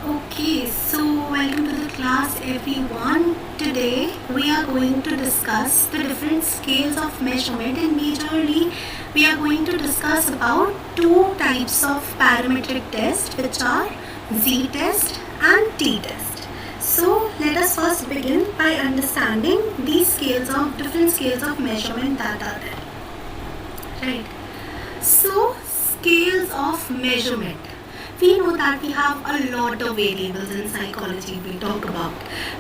Okay, so welcome to the class everyone. Today we are going to discuss the different scales of measurement, and majorly we are going to discuss about two types of parametric test, which are z-test and t-test. So let us first begin by understanding these different scales of measurement that are there. Right. So scales of measurement. We know that we have a lot of variables in psychology we talk about.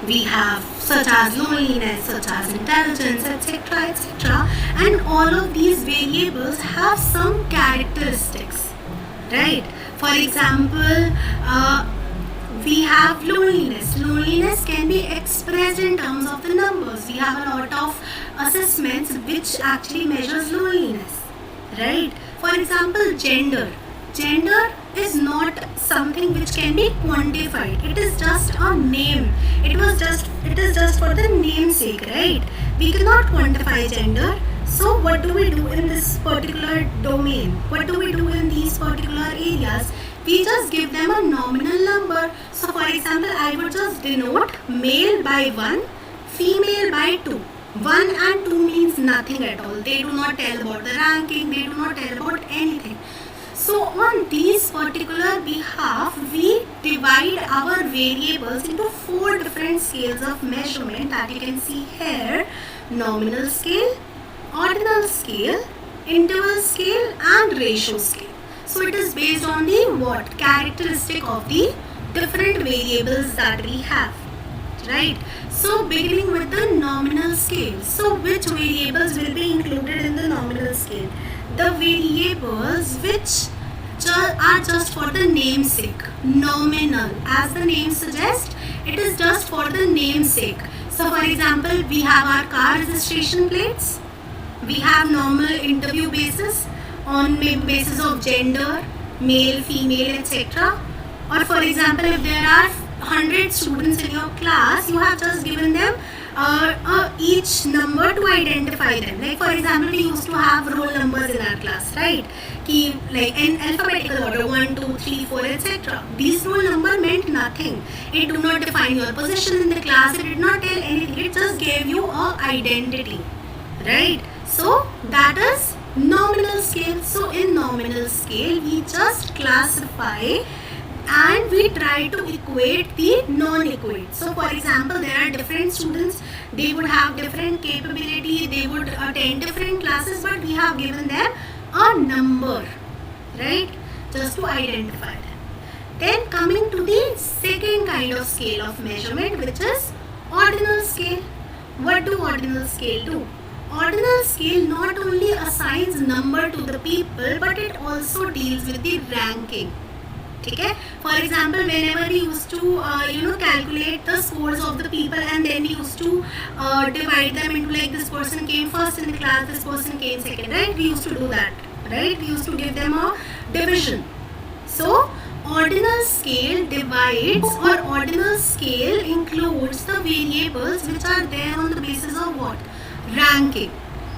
We have such as loneliness, such as intelligence, etc., etc. And all of these variables have some characteristics, right? For example, we have loneliness. Loneliness can be expressed in terms of the numbers. We have a lot of assessments which actually measures loneliness, right? For example, gender. Gender is not something which can be quantified. It is just a name. It is just for the namesake, right? We cannot quantify gender. So what do we do in this particular domain? What do we do in these particular areas? We just give them a nominal number. So for example, I would just denote male by 1, female by 2. 1 and 2 means nothing at all. They do not tell about the ranking. They do not tell about anything. So on these particular behalf, we divide our variables into 4 different scales of measurement that you can see here: nominal scale, ordinal scale, interval scale, and ratio scale. So it is based on the characteristic of the different variables that we have, right? So beginning with the nominal scale. So which variables will be included in the nominal scale? The variables which are just for the namesake, nominal. As the name suggests, it is just for the namesake. So for example, we have our car registration plates. We have normal interview basis on basis of gender, male, female, etc. Or for example, if there are 100 students in your class, you have just given them each number to identify them. Like for example, we used to have roll numbers in our class, right? Like in alphabetical order, 1, 2, 3, 4, etc. These roll number meant nothing. It do not define your position in the class. It did not tell anything. It just gave you a identity, right? So that is nominal scale. So in nominal scale, we just classify and we try to equate the non-equate. So for example, there are different students, they would have different capability, they would attend different classes, but we have given them a number, right, just to identify them. Then coming to the second kind of scale of measurement, which is ordinal scale. What do ordinal scale do? Ordinal scale not only assigns number to the people, but it also deals with the ranking. Okay? For example, whenever we used to calculate the scores of the people, and then we used to divide them into, like, this person came first in the class, this person came second, right? We used to do that, right? We used to give them a division. So ordinal scale divides, or ordinal scale includes the variables which are there on the basis of what? Ranking.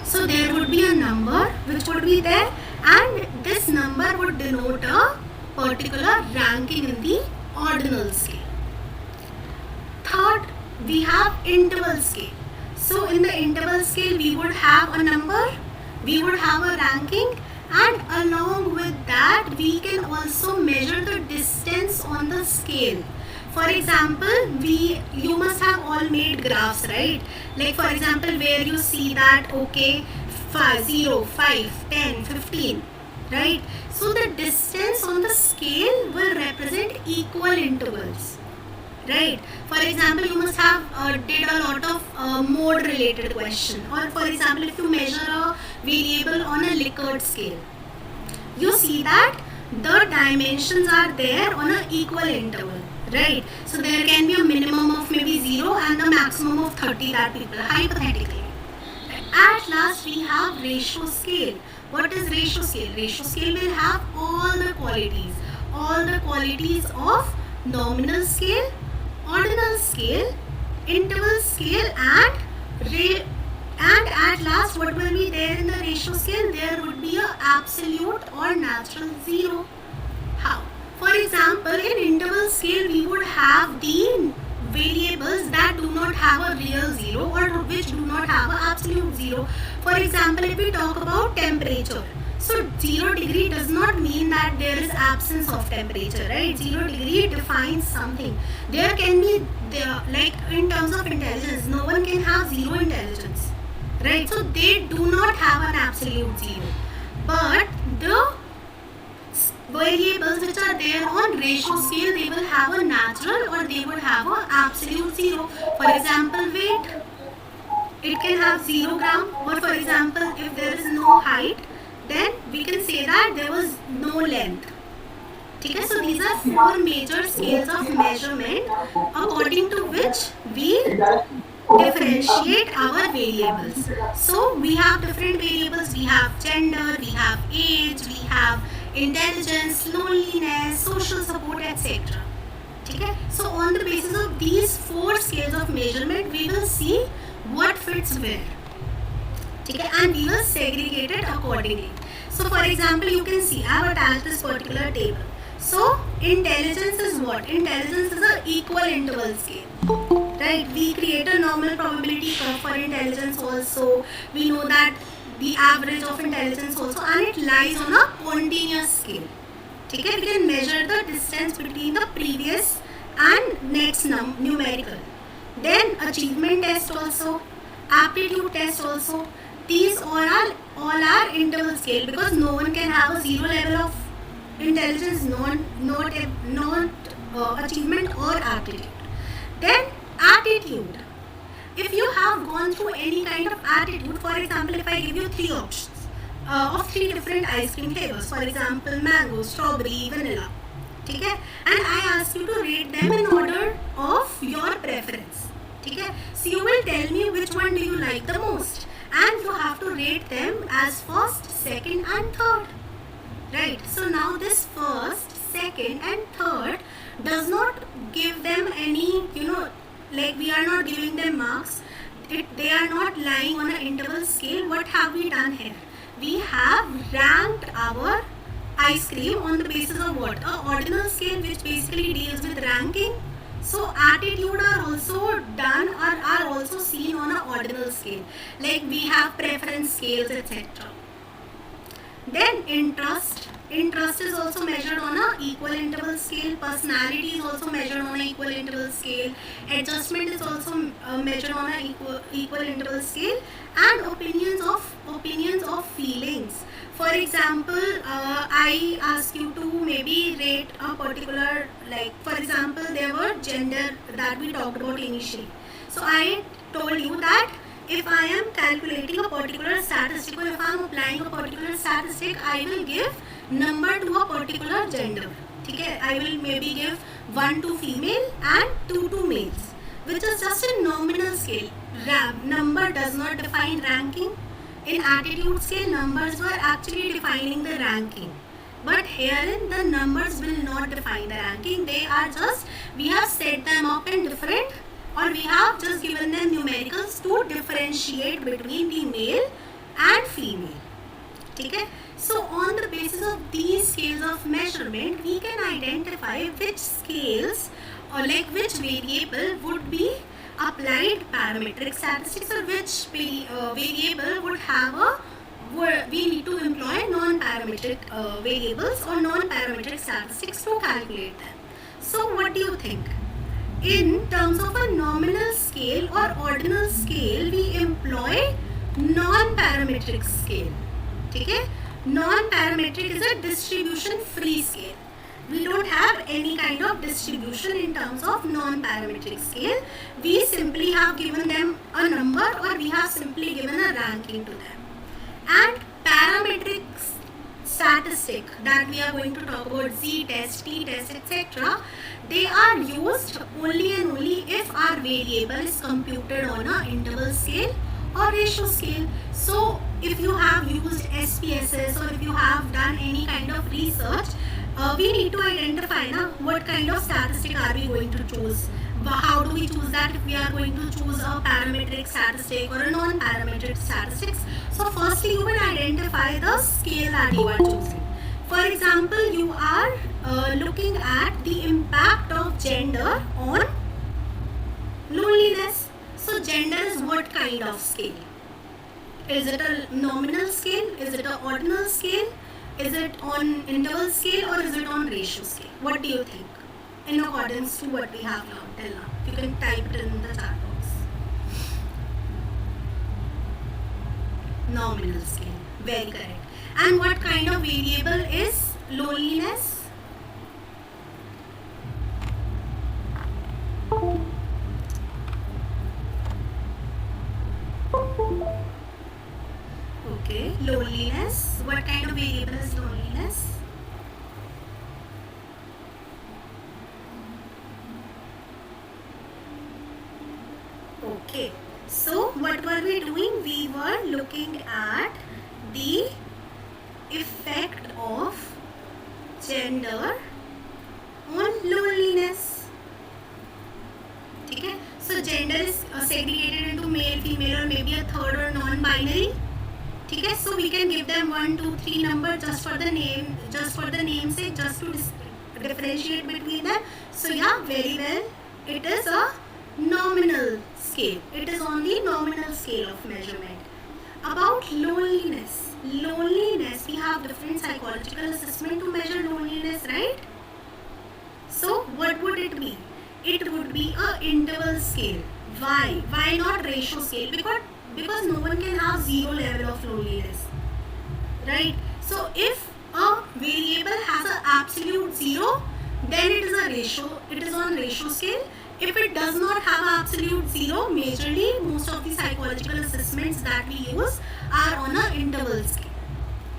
So there would be a number which would be there, and this number would denote a particular ranking in the ordinal scale. Third, we have interval scale. So in the interval scale, we would have a number, we would have a ranking, and along with that, we can also measure the distance on the scale. For example, you must have all made graphs, right? Like for example, where you see that, okay, 0, 5, 10, 15, right? So the distance on the scale will represent equal intervals, right? For example, you must have did a lot of mode related question. Or for example, if you measure a variable on a Likert scale, you see that the dimensions are there on an equal interval, right? So there can be a minimum of maybe 0 and a maximum of 30 that people, hypothetically. At last, we have ratio scale. What is ratio scale? Ratio scale will have all the qualities of nominal scale, ordinal scale, interval scale, and at last, what will be there in the ratio scale? There would be a absolute or natural zero. How? For example, in interval scale, we would have a real zero or which do not have an absolute zero. For example, if we talk about temperature, so 0 degree does not mean that there is absence of temperature, right? 0 degree defines something. There can be, like in terms of intelligence, no one can have zero intelligence, right? So they do not have an absolute zero. But the variables which are there on ratio scale, they will have a natural or they would have an absolute zero. For example, weight, it can have 0 gram, or for example, if there is no height, then we can say that there was no length. Okay, so these are 4 major scales of measurement according to which we differentiate our variables. So we have different variables. We have gender, we have age, we have intelligence, loneliness, social support, etc. Okay, so on the basis of these 4 scales of measurement, we will see what fits where. Okay, and we will segregate it accordingly. So for example, you can see I have attached this particular table. So intelligence is what? Intelligence is an equal interval scale, right? We create a normal probability curve for intelligence also. We know that the average of intelligence also, and it lies on a continuous scale. Okay, we can measure the distance between the previous and next numerical. Then achievement test also, aptitude test also. These all are interval scale, because no one can have a 0 level of intelligence, not achievement or aptitude. Then attitude. If you have gone through any kind of attitude, for example, if I give you 3 options of 3 different ice cream flavors, for example, mango, strawberry, vanilla, okay, and I ask you to rate them in order of your preference, okay, so you will tell me which one do you like the most, and you have to rate them as first, second and third, right? So now this first, second and third does not give them any, like we are not giving them marks. They are not lying on an interval scale. What have we done here? We have ranked our ice cream on the basis of what? A ordinal scale, which basically deals with ranking. So attitude are also done or are also seen on an ordinal scale. Like we have preference scales, etc. Then interest. Interest is also measured on an equal interval scale. Personality is also measured on an equal interval scale. Adjustment is also measured on an equal interval scale. And opinions of feelings. For example, I ask you to maybe rate a particular, like for example, there were gender that we talked about initially. So I told you that if I am calculating a particular statistic, or if I am applying a particular statistic, I will give number to a particular gender. Okay, I will maybe give 1 to female and 2 to males, which is just a nominal scale. Number does not define ranking. In attitude scale, numbers were actually defining the ranking. But herein, the numbers will not define the ranking. They are just, we have set them up in different, or we have just given them numericals to differentiate between the male and female. Okay? So on the basis of these scales of measurement, we can identify which scales or like which variable would be applied parametric statistics, or which variable would have a, we need to employ non-parametric variables or non-parametric statistics to calculate them. So what do you think? In terms of a nominal scale or ordinal scale, we employ non-parametric scale. Okay? Non-parametric is a distribution free scale. We don't have any kind of distribution in terms of non-parametric scale. We simply have given them a number, or we have simply given a ranking to them. And parametric statistic that we are going to talk about, z-test, t-test, etc., they are used only and only if our variable is computed on an interval scale or ratio scale. So if you have used SPSS, or if you have done any kind of research, we need to identify what kind of statistic are we going to choose. How do we choose that if we are going to choose a parametric statistic or a non-parametric statistics? So firstly, you will identify the scale that you are choosing. For example, you are looking at the impact of gender on loneliness. So gender is what kind of scale? Is it a nominal scale? Is it an ordinal scale? Is it on interval scale, or is it on ratio scale? What do you think? In accordance to what we have learned till now. You can type it in the chat box. Nominal scale. Very correct. And what kind of variable is loneliness? Okay, loneliness. What kind of variable is loneliness? Okay, so what were we doing? We were looking at the effect of gender on loneliness. Okay, so gender is segregated into male, female, or maybe a third or non-binary. Okay, so we can give them 1, 2, 3 number just for the name, just for the namesake, just to differentiate between them. So yeah, very well. It is a nominal scale. It is on the nominal scale of measurement. About loneliness. Loneliness, we have different psychological assessment to measure loneliness, right? So what would it be? It would be a interval scale. Why? Why not ratio scale? Because no one can have zero level of loneliness, right? So if a variable has an absolute zero, then it is a ratio. It is on ratio scale. If it does not have absolute zero, majorly most of the psychological assessments that we use are on an interval scale.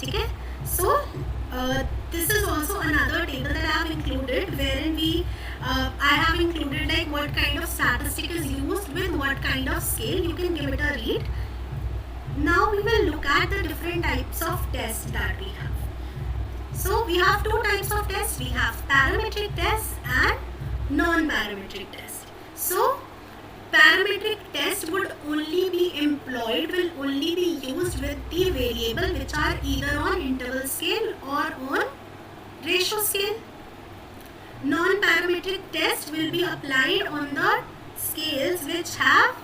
Okay? So this is also another table that I have included, wherein I have included like what kind of statistic is used with what kind of scale. You can give it a read. Now we will look at the different types of tests that we have. So we have two types of tests. We have parametric tests and non-parametric test. So parametric test would only be employed, will only be used with the variable which are either on interval scale or on ratio scale. Non-parametric test will be applied on the scales which are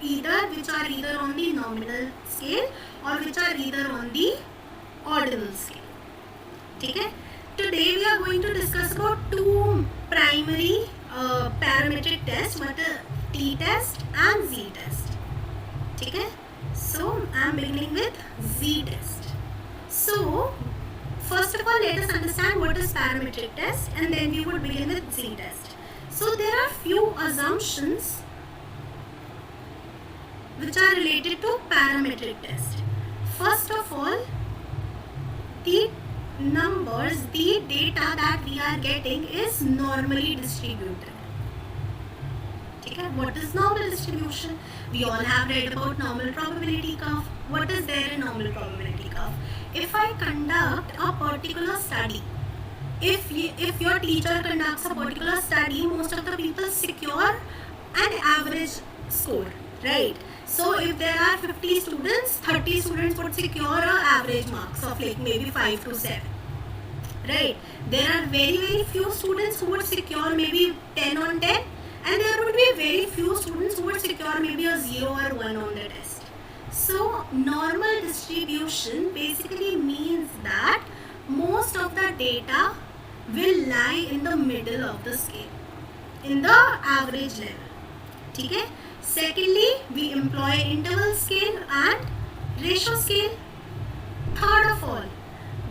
either on the nominal scale or which are either on the ordinal scale. Okay? Today we are going to discuss about two primary parametric tests, what are t-test and z-test. Okay? So I am beginning with z-test. So first of all, let us understand what is parametric test, and then we would begin with z-test. So there are few assumptions which are related to parametric test. First of all, the numbers, the data that we are getting is normally distributed. Okay, what is normal distribution? We all have read about normal probability curve. What is there in normal probability curve? If I conduct a particular study, if your teacher conducts a particular study, most of the people secure an average score, right? So if there are 50 students, 30 students would secure an average marks of like maybe 5 to 7. Right? There are very few students who would secure maybe 10 on 10, and there would be very few students who would secure maybe a 0 or 1 on the test. So normal distribution basically means that most of the data will lie in the middle of the scale, in the average level. Okay? Secondly, we employ interval scale and ratio scale. Third of all,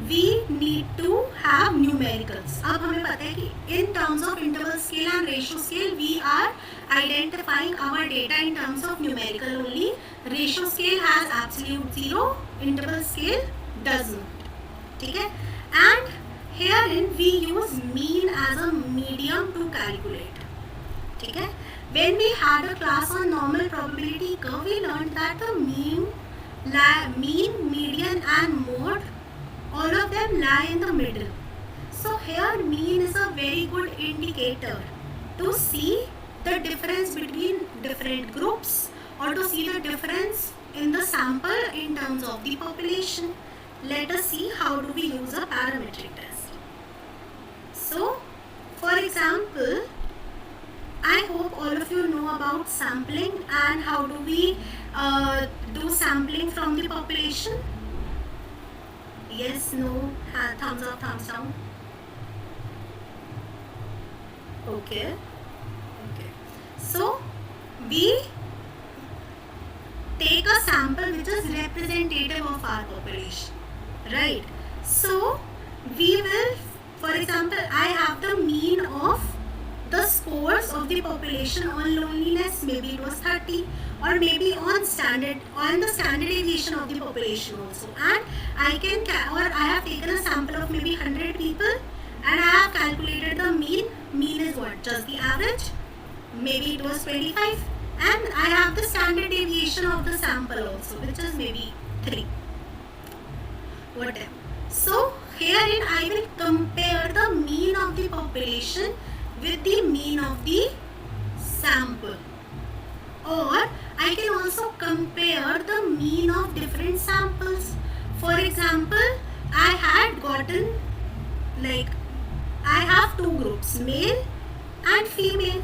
we need to have numericals. अब हमें पता है कि in terms of interval scale and ratio scale, we are identifying our data in terms of numerical only. Ratio scale has absolute zero, interval scale does not. ठीक है? And herein we use mean as a medium to calculate. ठीक है? When we had a class on normal probability curve, we learned that the mean, median and mode, all of them lie in the middle. So here mean is a very good indicator to see the difference between different groups or to see the difference in the sample in terms of the population. Let us see how do we use a parametric test. So for example, I hope all of you know about about sampling and how do we do sampling from the population? Yes, no, thumbs up, thumbs down. Okay. So we take a sample which is representative of our population, right? So we will, for example, I have the mean of the scores of the population on loneliness. Maybe it was 30, or maybe on the standard deviation of the population also, and I have taken a sample of maybe 100 people and I have calculated the mean. Mean is what? Just the average. Maybe it was 25, and I have the standard deviation of the sample also, which is maybe 3, whatever. So herein I will compare the mean of the population with the mean of the sample, or I can also compare the mean of different samples. For example, I had gotten, like, I have two groups, male and female.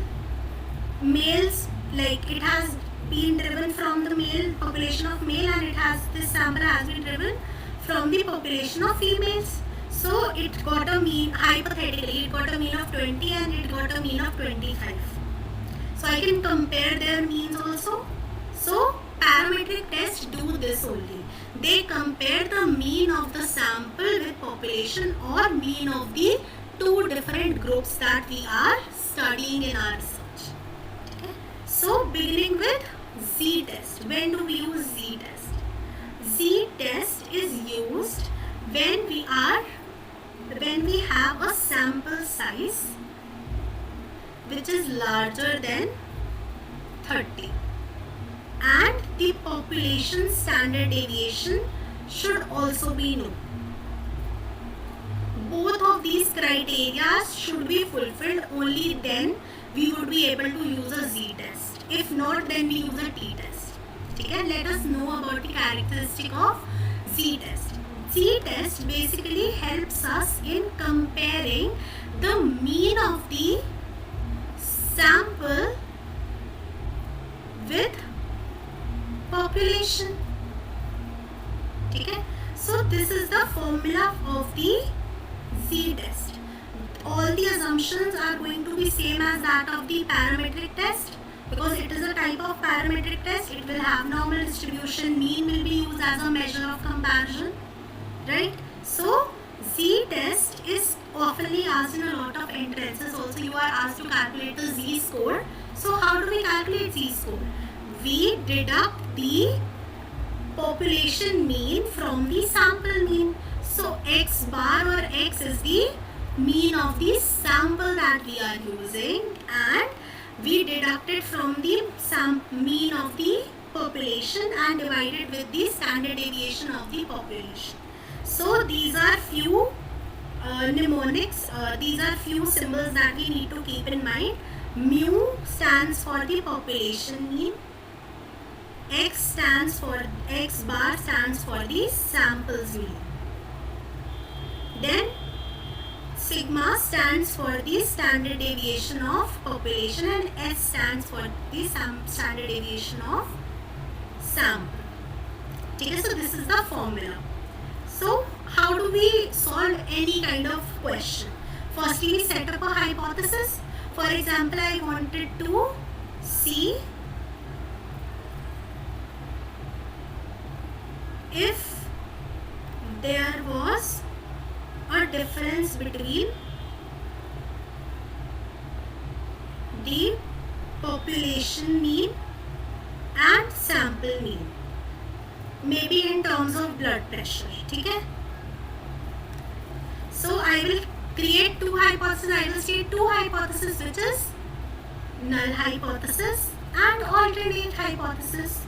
Males, like, it has been driven from the male population of male, and this sample has been driven from the population of females. So it got a mean, hypothetically, it got a mean of 20 and it got a mean of 25. So I can compare their means also. So parametric tests do this only. They compare the mean of the sample with population, or mean of the two different groups that we are studying in our research. Okay. So beginning with z-test. When do we use z-test? Z-test is used when we have a sample size which is larger than 30, and the population standard deviation should also be known. Both of these criteria should be fulfilled, only then we would be able to use a z-test. If not, then we use a t-test. Okay? Let us know about the characteristic of z-test. Z-test basically helps us in comparing the mean of the sample with population. Okay? So this is the formula of the z-test. All the assumptions are going to be same as that of the parametric test, because it is a type of parametric test. It will have normal distribution. Mean will be used as a measure of comparison, right? So z-test is oftenly asked in a lot of entrances. Also, you are asked to calculate the z-score. So how do we calculate z-score? We deduct the population mean from the sample mean. So x bar or x is the mean of the sample that we are using, and we deduct it from the mean of the population and divide it with the standard deviation of the population. So these are few mnemonics, these are few symbols that we need to keep in mind. Mu stands for the population mean, x bar stands for the samples mean. Then sigma stands for the standard deviation of population, and S stands for the standard deviation of sample. Okay, so this is the formula. So how do we solve any kind of question? Firstly, we set up a hypothesis. For example, I wanted to see if there was a difference between the population mean and sample mean, maybe in terms of blood pressure. Okay? So I will create two hypotheses. I will state two hypotheses, which is null hypothesis and alternate hypothesis.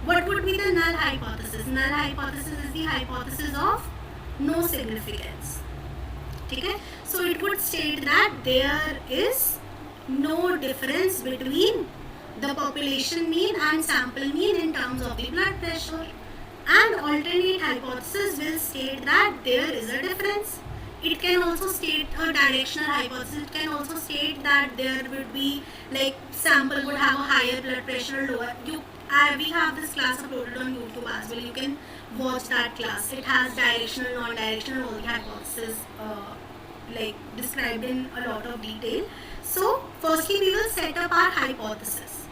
What would be the null hypothesis? Null hypothesis is the hypothesis of no significance. Okay? So it would state that there is no difference between the population mean and sample mean in terms of the blood pressure. And alternate hypothesis will state that there is a difference. It can also state a directional hypothesis. It can also state that there would be like sample would have a higher blood pressure or lower. We have this class uploaded on YouTube as well. You can watch that class. It has directional, non-directional, all the hypothesis like described in a lot of detail. So firstly we will set up our hypothesis.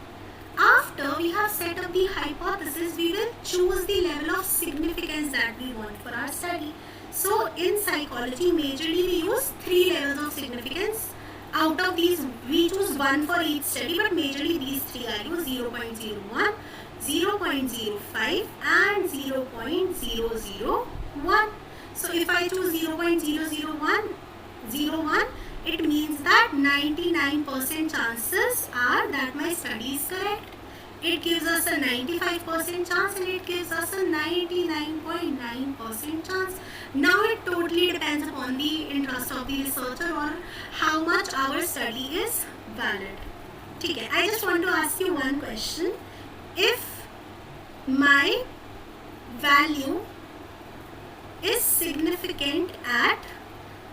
After we have set up the hypothesis, we will choose the level of significance that we want for our study. So in psychology, majorly we use 3 levels of significance. Out of these, we choose one for each study, but majorly these 3 values: 0.01, 0.05 and 0.001. So if I choose 0.001, it means that 99% chances are that my study is correct. It gives us a 95% chance and it gives us a 99.9% chance. Now it totally depends upon the interest of the researcher or how much our study is valid. Okay, I just want to ask you one question. If my value is significant at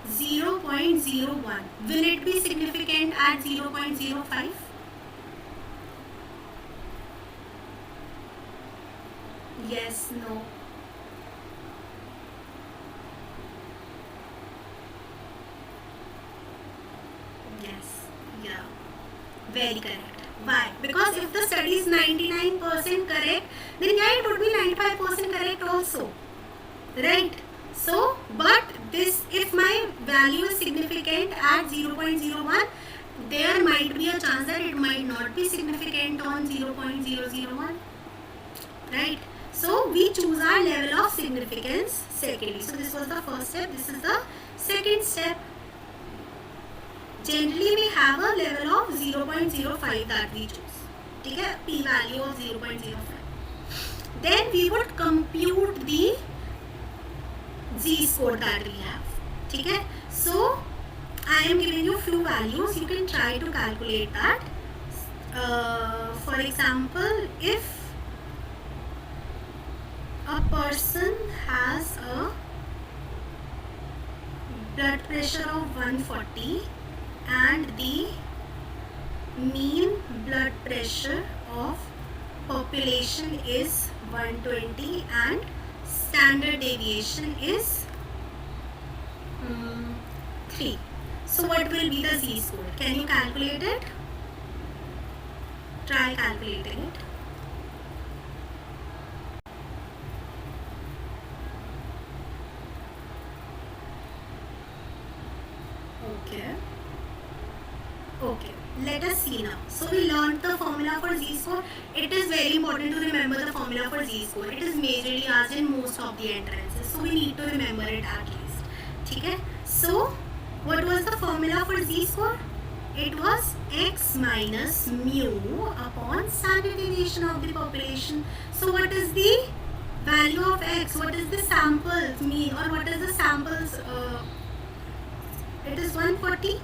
0.01, will it be significant at 0.05? Yes, no. Yes, yeah. Very correct. Why? Because if the study is 99% correct, then yeah, it would be 95% correct also. Right? So, but this, if my value is significant at 0.01, there might be a chance that it might not be significant on 0.001. Right? So, we choose our level of significance secondly. So, this was the first step. This is the second step. Generally, we have a level of 0.05 that we choose. Okay? P-value of 0.05. Then we would compute the z-score that we have. Okay? So, I am giving you few values. You can try to calculate that. For example, if a person has a blood pressure of 140 and the mean blood pressure of population is 120 and standard deviation is 3. So what will be the z-score? Can you calculate it? Try calculating it. Okay, let us see now. So we learned the formula for z-score. It is very important to remember the formula for z-score. It is majorly asked in most of the entrances. So we need to remember it at least. Okay? So what was the formula for z-score? It was x minus mu upon standard deviation of the population. So what is the value of x? What is the samples mean, or what is the samples? It is 140.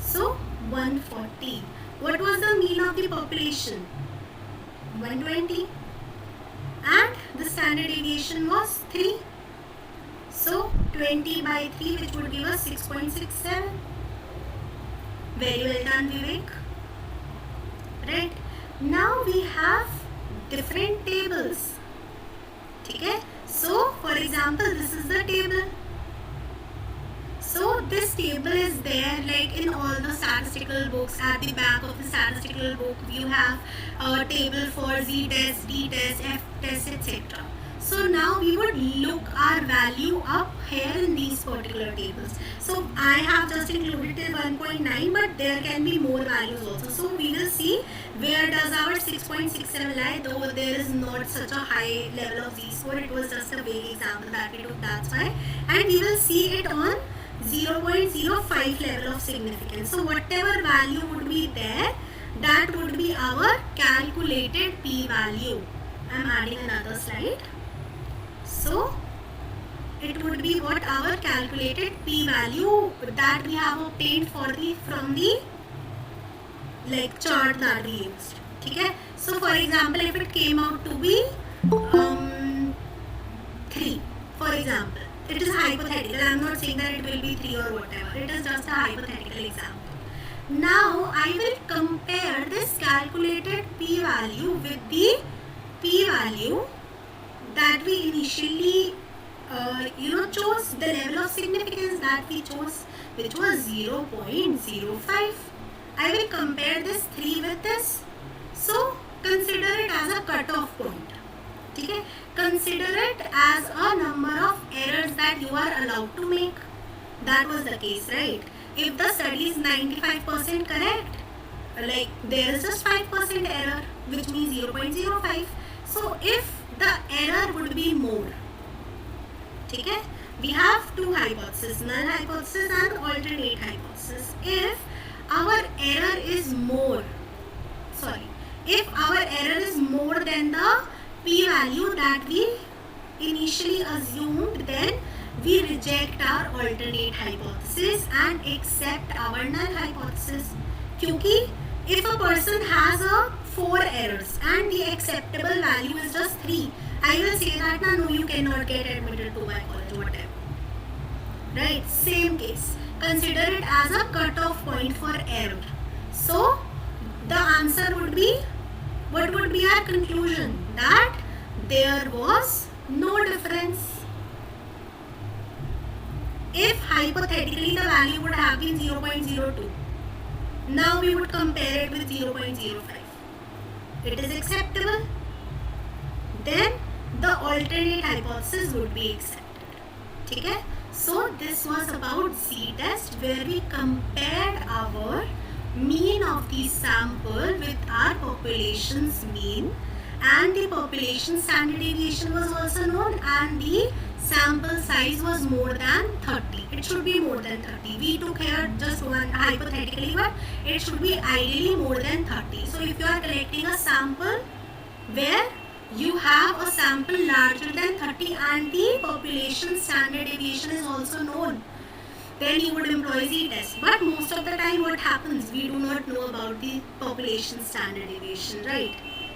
So 140. What was the mean of the population? 120. And the standard deviation was 3. So 20 by 3, which would give us 6.67. Very well done, Vivek. Right. Now we have different tables. Okay. So for example, this is the table. So this table is there like in all the statistical books. At the back of the statistical book, you have a table for z-test, d-test, f-test, etc. So now we would look our value up here in these particular tables. So I have just included till 1.9, but there can be more values also. So we will see where does our 6.67 lie, though there is not such a high level of z-score. It was just a vague example that we took, that's why. And we will see it on 0.05 level of significance. So whatever value would be there, that would be our calculated p-value. I am adding another slide. So it would be what our calculated p-value that we have obtained from the like chart that we used. Okay? So for example, if it came out to be 3, for example, it is hypothetical. I'm not saying that it will be 3 or whatever. It is just a hypothetical example. Now I will compare this calculated p-value with the p-value that we initially chose, the level of significance that we chose, which was 0.05. I will compare this 3 with this. So consider it as a cutoff point. Okay? Consider it as a number of errors that you are allowed to make. That was the case, right? If the study is 95% correct, like there is just 5% error, which means 0.05. So if the error would be more, okay? We have two hypotheses, null hypothesis and alternate hypothesis. If our error is more than the p-value that we initially assumed, then we reject our alternate hypothesis and accept our null hypothesis. Because if a person has 4 errors and the acceptable value is just 3, I will say that no, you cannot get admitted to my college, whatever. Right? Same case. Consider it as a cutoff point for error. So the answer would be, what would be our conclusion? That there was no difference. If hypothetically the value would have been 0.02, now we would compare it with 0.05. It is acceptable. Then the alternate hypothesis would be accepted. Okay? So this was about z-test, where we compared our mean of the sample with our population's mean, and the population standard deviation was also known, and the sample size was more than 30. It should be more than 30. We took here just one hypothetically, but it should be ideally more than 30. So if you are collecting a sample where you have a sample larger than 30 and the population standard deviation is also known, then you would employ z-test. But most of the time what happens, we do not know about the population standard deviation, right?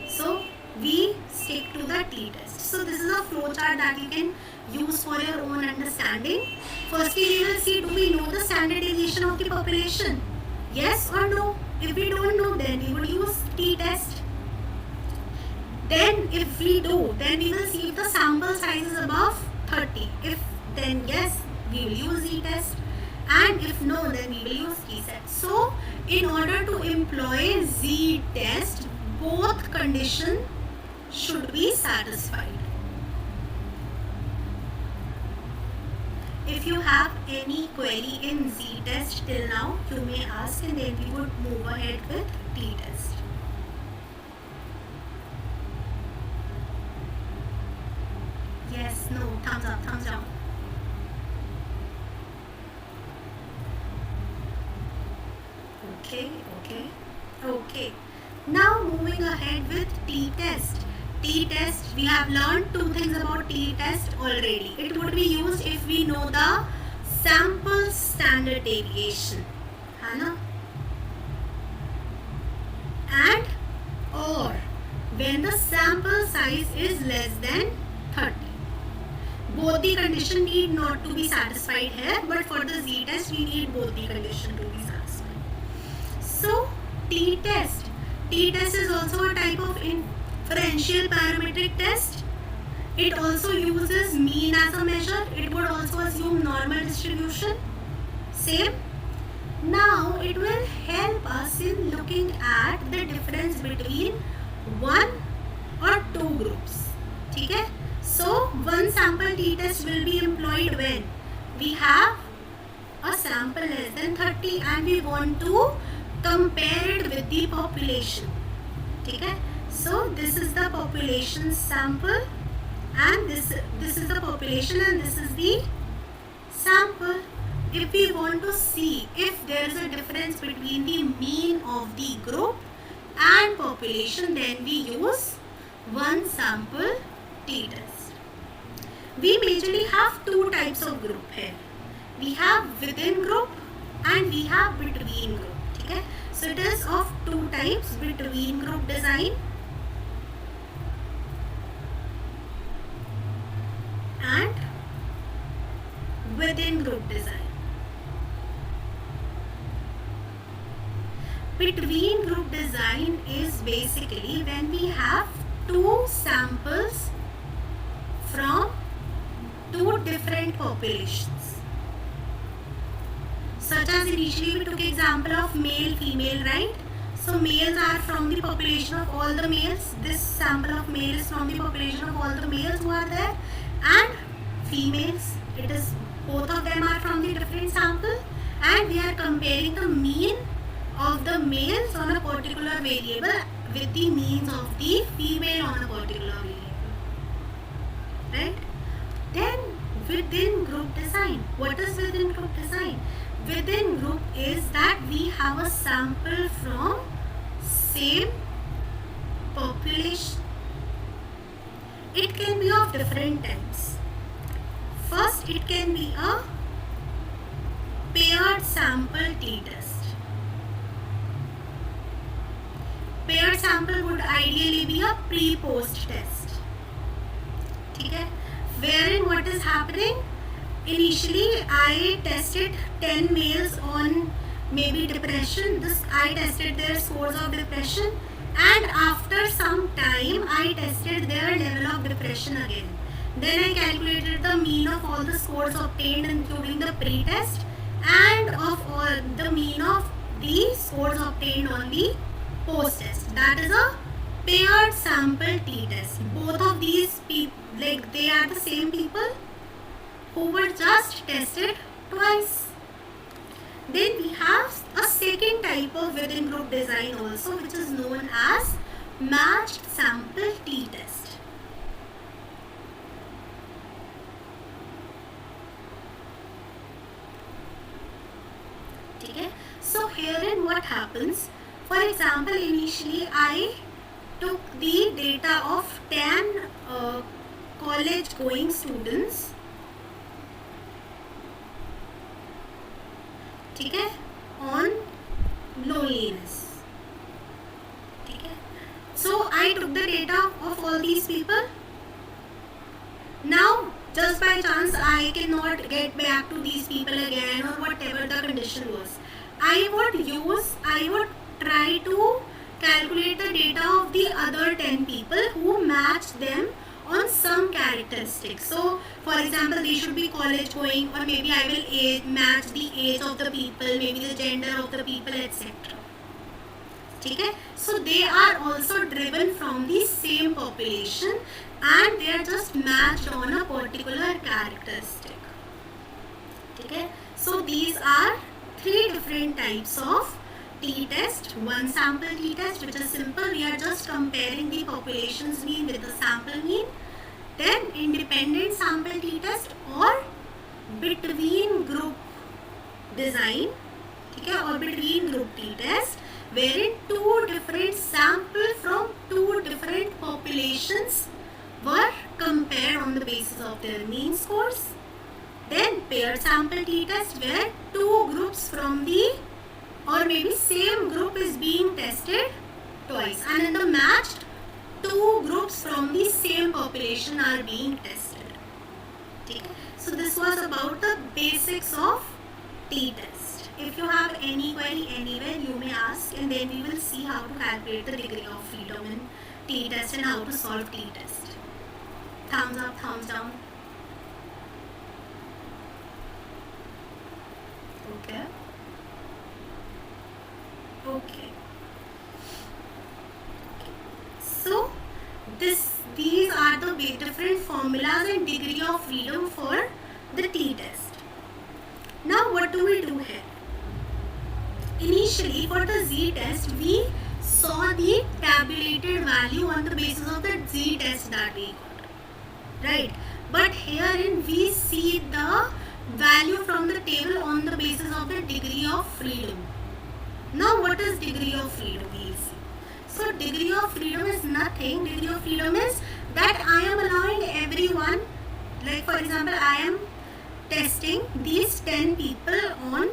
So we stick to the t-test. So this is a flowchart that you can use for your own understanding. Firstly, we will see, do we know the standard deviation of the population? Yes or no? If we don't know, then we would use t-test. Then if we do, then we will see if the sample size is above 30. If then yes, we will use z-test. And if no, then we will use t-set. So in order to employ z-test, both conditions should be satisfied. If you have any query in z-test till now, you may ask, and then we would move ahead with t-test. Yes, no, thumbs up, thumbs down. Okay. Now moving ahead with t-test. T-test, we have learned 2 things about t-test already. It would be used if we know the sample standard deviation, and or when the sample size is less than 30. Both the condition need not to be satisfied here, but for the z-test we need both the condition to be satisfied. So t-test is also a type of inferential parametric test. It also uses mean as a measure. It would also assume normal distribution. Same. Now it will help us in looking at the difference between 1 or 2 groups. Okay? So one sample t-test will be employed when we have a sample less than 30 and we want to compare it with the population. Okay? So this is the population sample, and this is the population, and this is the sample. If we want to see if there is a difference between the mean of the group and population, then we use one sample t-test. We majorly have 2 types of group here. We have within group and we have between group. Okay? So it is of 2 types: between group design and within group design. Between group design is basically when we have two samples from two different populations. Such as initially we took example of male, female, right? So males are from the population of all the males. This sample of male is from the population of all the males who are there. And females, it is both of them are from the different sample. And we are comparing the mean of the males on a particular variable with the means of the female on a particular variable. Right? Then within group design, what is within group design? Within group is that we have a sample from same population. It can be of different types. First, it can be a paired sample t-test. Paired sample would ideally be a pre-post test. Okay? Wherein what is happening? Initially, I tested 10 males on maybe depression. I tested their scores of depression, and after some time, I tested their level of depression again. Then I calculated the mean of all the scores obtained, including the pre-test, and of all the mean of the scores obtained on the post-test. That is a paired sample t-test. Both of these people, like they are the same people who were just tested twice. Then we have a second type of within group design also, which is known as matched sample t-test. Okay? So herein what happens? For example, initially I took the data of 10 college going students. Okay, on loneliness. Okay. So I took the data of all these people. Now, just by chance, I cannot get back to these people again or whatever the condition was. I would try to calculate the data of the other 10 people who match them on some characteristics. So, for example, they should be college going, or maybe I will match the age of the people, maybe the gender of the people, etc. Okay? So, they are also driven from the same population and they are just matched on a particular characteristic. Okay? So, these are three different types of t-test. One sample t-test, which is simple. We are just comparing the population's mean with the sample mean. Then independent sample t-test or between group design, okay, or between group t-test, wherein two different samples from two different populations were compared on the basis of their mean scores. Then paired sample t-test, where two groups from the or maybe same group is being tested twice, and in the matched, two groups from the same population are being tested. Okay? So this was about the basics of t-test. If you have any query anywhere, you may ask, and then we will see how to calculate the degree of freedom in t-test and how to solve t-test. Thumbs up, thumbs down. Okay. Okay. So these are the different formulas and degree of freedom for the t-test. Now what do we do here? Initially for the z-test, we saw the tabulated value on the basis of the z-test that we got, right? But herein we see the value from the table on the basis of the degree of freedom. Now what is degree of freedom? We'll see. So degree of freedom is nothing. Degree of freedom is that I am allowing everyone, like for example, I am testing these 10 people on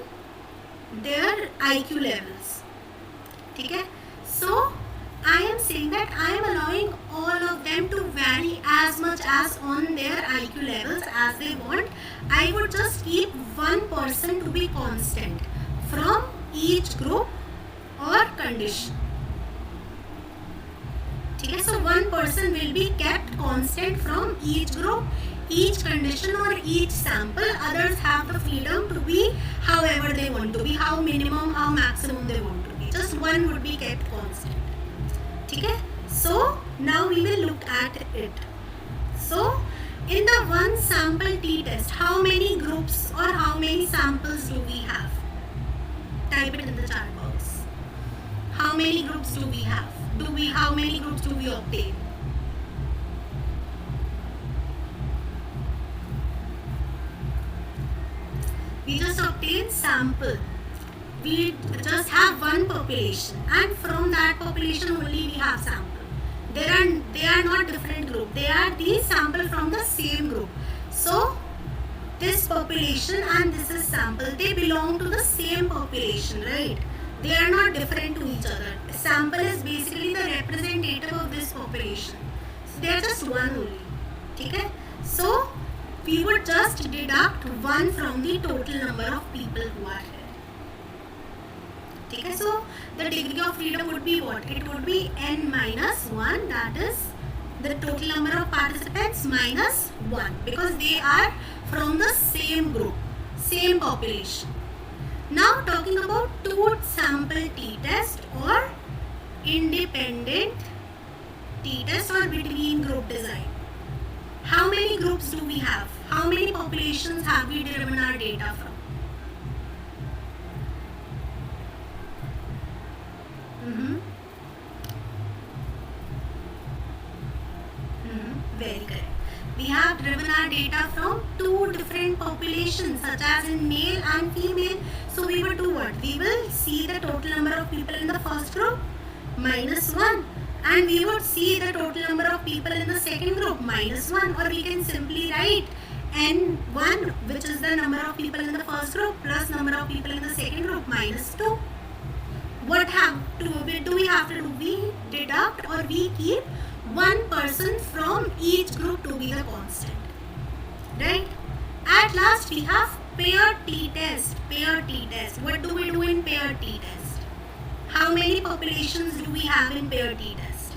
their IQ levels. Okay? So I am saying that I am allowing all of them to vary as much as on their IQ levels as they want, I would just keep one person to be constant from each group or condition. Okay, so one person will be kept constant from each group, each condition or each sample. Others have the freedom to be however they want to be, how minimum, how maximum they want to be. Just one would be kept constant. Okay, so now we will look at it. So in the one sample t-test, how many groups or how many samples do we have? Type it in the chat box. How many groups do we have? How many groups do we obtain? We just obtain sample. We just have one population, and from that population only we have sample. They are not different group. They are the sample from the same group. So this population and this is sample. They belong to the same population, right? They are not different to each other. Sample is basically the representative of this population. So they are just one only. Okay? So we would just deduct one from the total number of people who are here. Okay? So the degree of freedom would be what? It would be n minus 1, that is the total number of participants minus 1, because they are from the same group, same population. Now talking about two sample t-test or independent t-test or between group design. How many groups do we have? How many populations have we driven our data from? Very correct. We have driven our data from two different populations, such as in male and female. So we will do what? We will see the total number of people in the first group minus 1, and we would see the total number of people in the second group minus 1, or we can simply write n1, which is the number of people in the first group, plus number of people in the second group minus 2. What do we have to do? We deduct or we keep one person from each group to be the constant, right? At last we have pair t-test. Pair t-test. What do we do in pair t-test? How many populations do we have in pair t-test?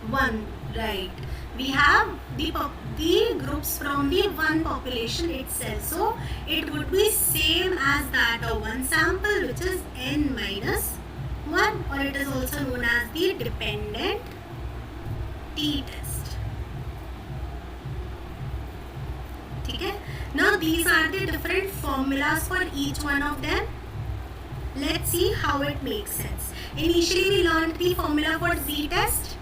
One, right? We have the groups from the one population itself. So it would be same as that of one sample, which is n minus 1, or it is also known as the dependent t-test. Okay? Now these are the different formulas for each one of them. Let's see how it makes sense. Initially we learned the formula for z-test.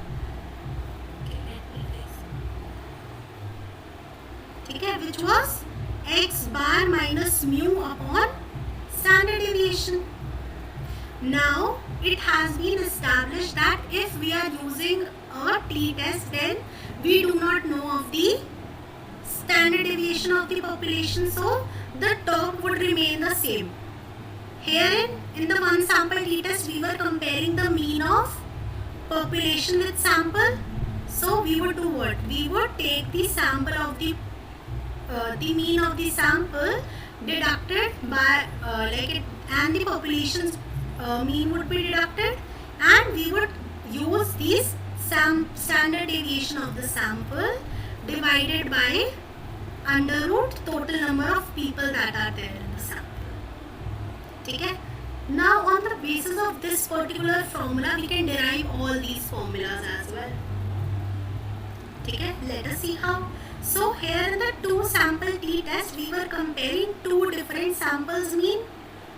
Which was x bar minus mu upon standard deviation. Now it has been established that if we are using a t-test, then we do not know of the standard deviation of the population, so the top would remain the same. Here in the one sample t-test, we were comparing the mean of population with sample. So we would do what? We would take the sample of the mean of the sample deducted by and the population's mean would be deducted, and we would use this standard deviation of the sample divided by under root total number of people that are there in the sample. Okay? Now on the basis of this particular formula, we can derive all these formulas as well. Okay? Let us see how. So here in the two sample t-test, we were comparing two different samples mean.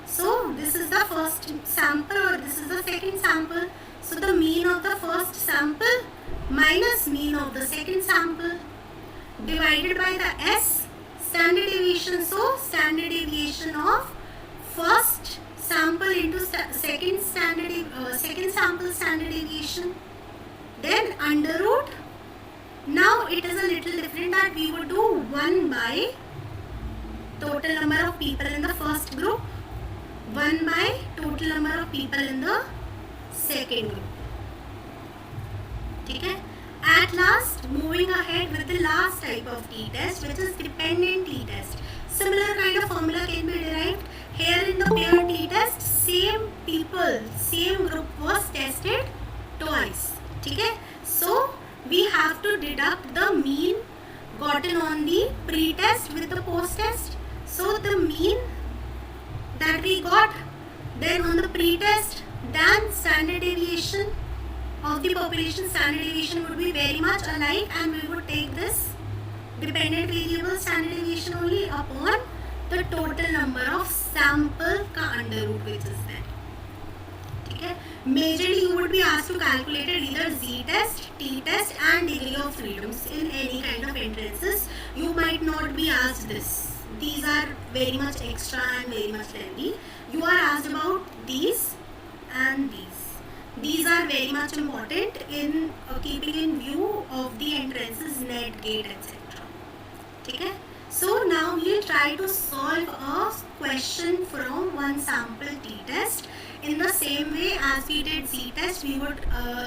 So this is the first sample or this is the second sample. So the mean of the first sample minus mean of the second sample divided by the S standard deviation. So standard deviation of first sample into second sample standard deviation. Then under root. Now it is a little different that we would do 1 by total number of people in the first group 1 by total number of people in the second group. ठीक है. At last, moving ahead with the last type of t-test, which is dependent t-test. Similar kind of formula can be derived. Here in the pair t-test, same people, same group was tested twice. ठीक है. So we have to deduct the mean gotten on the pre-test with the post-test. So the mean that we got then on the pre-test, then standard deviation of the population, standard deviation would be very much alike, and we would take this dependent variable standard deviation only upon the total number of sample का under root which is there. ठीक है. Majorly you would be asked to calculate either z-test, t-test and degree of freedoms in any kind of entrances. You might not be asked this. These are very much extra and very much lengthy. You are asked about these and these. These are very much important in keeping in view of the entrances, net, gate, etc. ठीक है. So now we'll try to solve a question from one sample t-test. In the same way as we did z-test, we would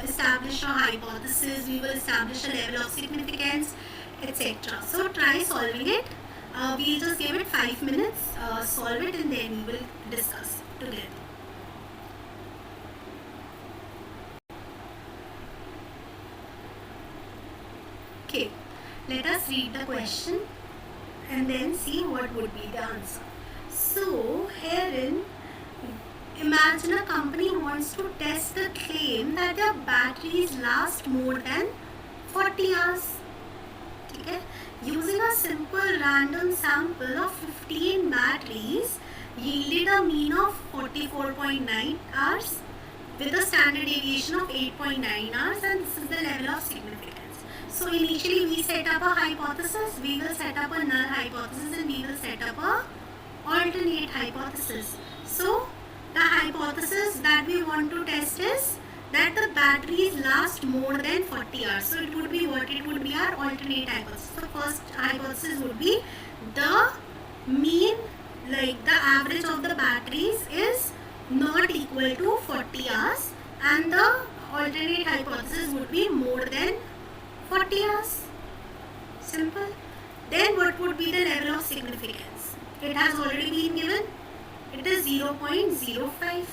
establish a hypothesis, we will establish a level of significance, etc. So try solving it. We'll just give it 5 minutes, solve it, and then we will discuss together. Okay, let us read the question and then see what would be the answer. So, herein, imagine a company wants to test the claim that their batteries last more than 40 hours. Okay? Using a simple random sample of 15 batteries yielded a mean of 44.9 hours with a standard deviation of 8.9 hours, and this is the level of significance. So initially we set up a hypothesis, we will set up a null hypothesis, and we will set up a alternate hypothesis. So the hypothesis that we want to test is that the batteries last more than 40 hours. So it would be what? It would be our alternate hypothesis. So first hypothesis would be the mean, like the average of the batteries is not equal to 40 hours, and the alternate hypothesis would be more than 40 hours. Simple. Then what would be the level of significance? It has already been given. It is 0.05.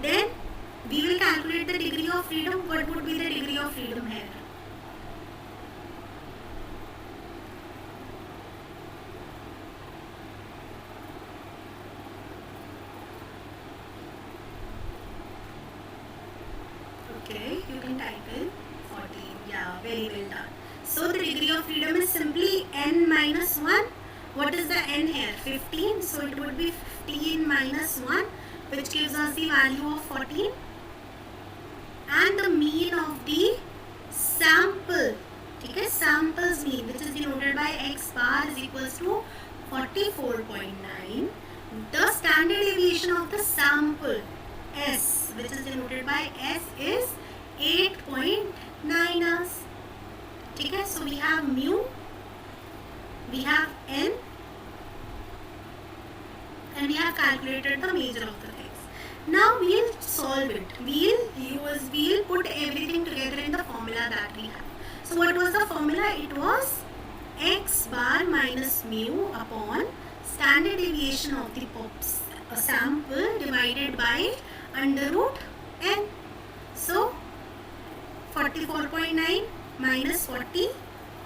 Then we will calculate the degree of freedom. What would be the degree of freedom here? Okay, you can type in 14. Yeah, very well done. So the degree of freedom is simply n minus 1. What is the n here? 15. So it would be 15 minus 1, which gives us the value of 14. And the mean of the sample, okay, samples mean, which is denoted by x bar, is equals to 44.9. The standard deviation of the sample S, which is denoted by S, is 8.9 hours. Okay, so we have mu, we have n, and we have calculated the measure of the things. Now we'll solve it. We'll put everything together in the formula that we have. So what was the formula? It was x bar minus mu upon standard deviation of the sample divided by under root n. So 44.9 minus 40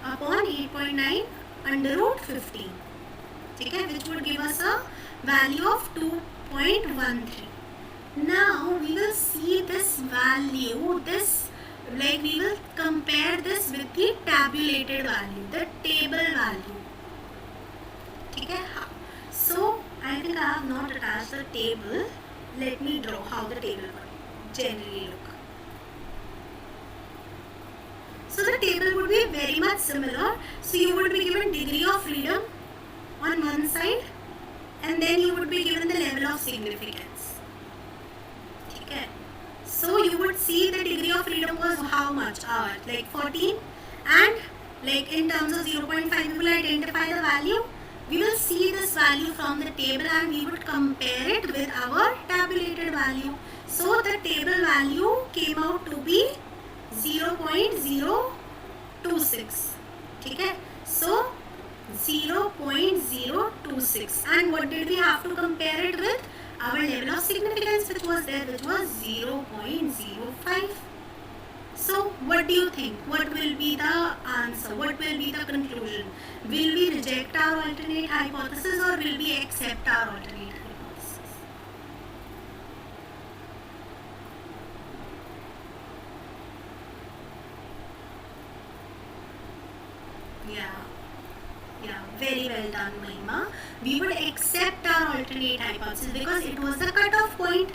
upon 8.9 under root 15. Okay, which would give us a value of 2.13. Now we will see this value, we will compare this with the tabulated value, the table value. Okay, so I think I have not attached the table. Let me draw how the table would generally look. So the table would be very much similar. So you would be given degree of freedom on one side, and then you would be given the level of significance. Okay. So you would see the degree of freedom was how much? Like 14, and like in terms of 0.5, we will identify the value. We will see this value from the table and we would compare it with our tabulated value. So the table value came out to be 0.026. Okay? So 0.026, and what did we have to compare it with? Our level of significance which was there, which was 0.05. So what do you think? What will be the answer? What will be the conclusion? Will we reject our alternate hypothesis or will we accept our alternate hypothesis? Yeah, very well done, Mahima. We would accept our alternate hypothesis because it was the cutoff point.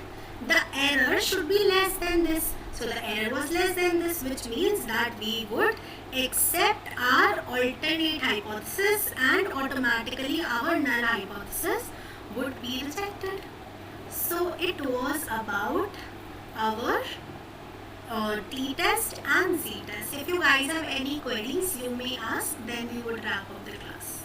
The error should be less than this. So the error was less than this, which means that we would accept our alternate hypothesis and automatically our null hypothesis would be rejected. So it was about our t-test and z-test. If you guys have any queries, you may ask, then we would wrap up the class.